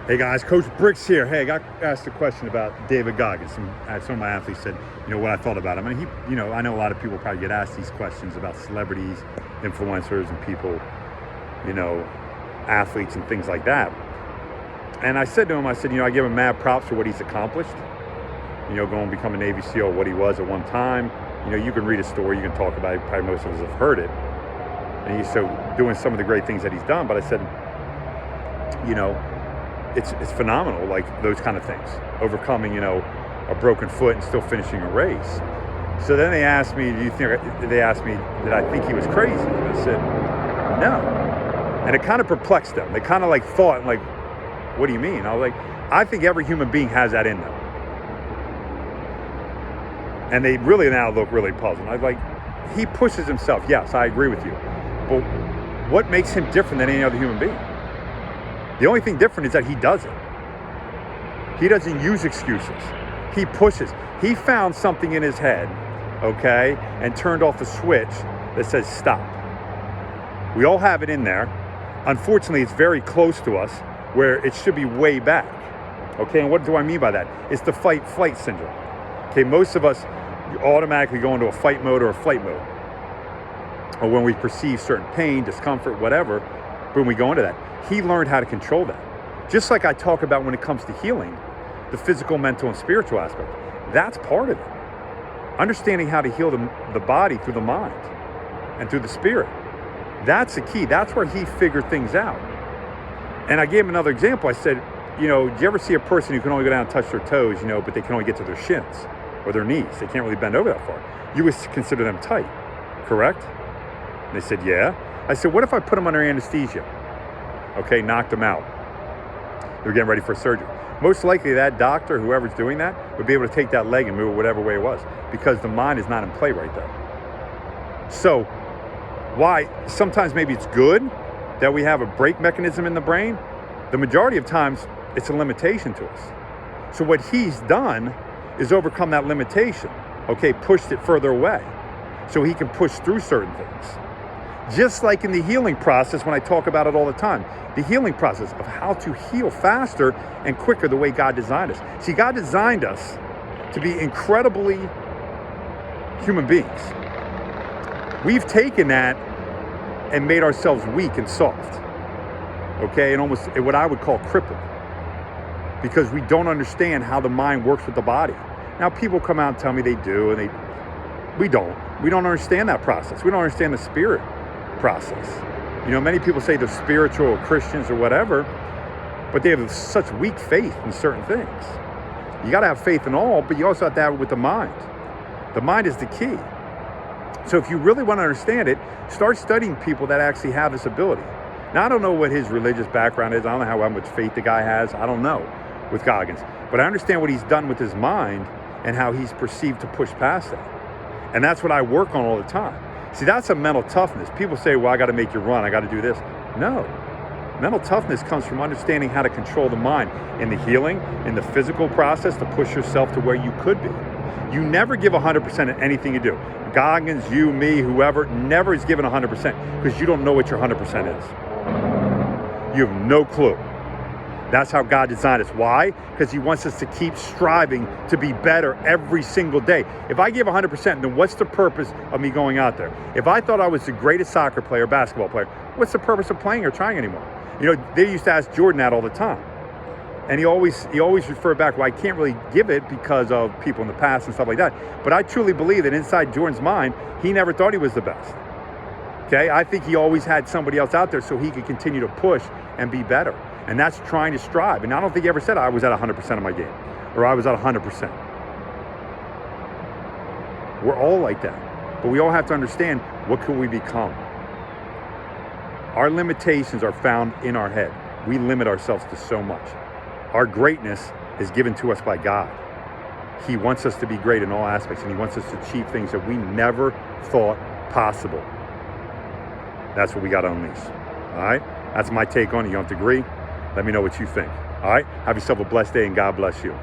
Hey guys, Coach Bricks here. Hey, I got asked a question about David Goggins. Some of my athletes said, what I thought about him. And I know a lot of people probably get asked these questions about celebrities, influencers, and people, athletes and things like that. And I said to him, I give him mad props for what he's accomplished. Going and become a Navy SEAL, what he was at one time. You can read his story, you can talk about it. Probably most of us have heard it. And he's so doing some of the great things that he's done. But I said, it's phenomenal, like those kind of things. Overcoming, a broken foot and still finishing a race. So then they asked me, did I think he was crazy? And I said, no. And it kind of perplexed them. They kind of thought, what do you mean? I was like, I think every human being has that in them. And they really now look really puzzled. I was like, he pushes himself. Yes, I agree with you. But what makes him different than any other human being? The only thing different is that he does it. He doesn't use excuses. He pushes. He found something in his head, okay, and turned off a switch that says stop. We all have it in there. Unfortunately, it's very close to us where it should be way back. Okay, and what do I mean by that? It's the fight-flight syndrome. Okay, most of us automatically go into a fight mode or a flight mode. Or when we perceive certain pain, discomfort, whatever, when we go into that. He learned how to control that. Just like I talk about when it comes to healing, the physical, mental, and spiritual aspect. That's part of it. Understanding how to heal the body through the mind and through the spirit. That's the key. That's where he figured things out. And I gave him another example. I said, do you ever see a person who can only go down and touch their toes, but they can only get to their shins or their knees? They can't really bend over that far. You would consider them tight, correct? And they said, yeah. I said, what if I put them under anesthesia? Okay, knocked them out. They were getting ready for surgery. Most likely that doctor, whoever's doing that, would be able to take that leg and move it whatever way it was, because the mind is not in play right there. So why sometimes maybe it's good that we have a brake mechanism in the brain. The majority of times it's a limitation to us. So what he's done is overcome that limitation, okay, pushed it further away so he can push through certain things. Just like in the healing process, when I talk about it all the time, the healing process of how to heal faster and quicker the way God designed us. See, God designed us to be incredibly human beings. We've taken that and made ourselves weak and soft, okay, and almost what I would call crippled, because we don't understand how the mind works with the body. Now, people come out and tell me they do, and we don't. We don't understand that process. We don't understand the spirit process. Many people say they're spiritual or Christians or whatever, but they have such weak faith in certain things. You got to have faith in all, but you also have to have it with the mind. The mind is the key. So if you really want to understand it, start studying people that actually have this ability. Now, I don't know what his religious background is. I don't know how much faith the guy has. I don't know with Goggins. But I understand what he's done with his mind and how he's perceived to push past that. And that's what I work on all the time. See, that's a mental toughness. People say, well, I got to make you run. I got to do this. No. Mental toughness comes from understanding how to control the mind in the healing, in the physical process to push yourself to where you could be. You never give 100% at anything you do. Goggins, you, me, whoever, never is given 100% because you don't know what your 100% is. You have no clue. That's how God designed us. Why? Because he wants us to keep striving to be better every single day. If I give 100%, then what's the purpose of me going out there? If I thought I was the greatest soccer player, basketball player, what's the purpose of playing or trying anymore? They used to ask Jordan that all the time. And he always referred back, well, I can't really give it because of people in the past and stuff like that. But I truly believe that inside Jordan's mind, he never thought he was the best. Okay? I think he always had somebody else out there so he could continue to push and be better. And that's trying to strive. And I don't think he ever said I was at 100% of my game or I was at 100%. We're all like that. But we all have to understand, what can we become? Our limitations are found in our head. We limit ourselves to so much. Our greatness is given to us by God. He wants us to be great in all aspects, and he wants us to achieve things that we never thought possible. That's what we got to unleash. All right? That's my take on it. You don't have to agree. Let me know what you think. All right? Have yourself a blessed day, and God bless you.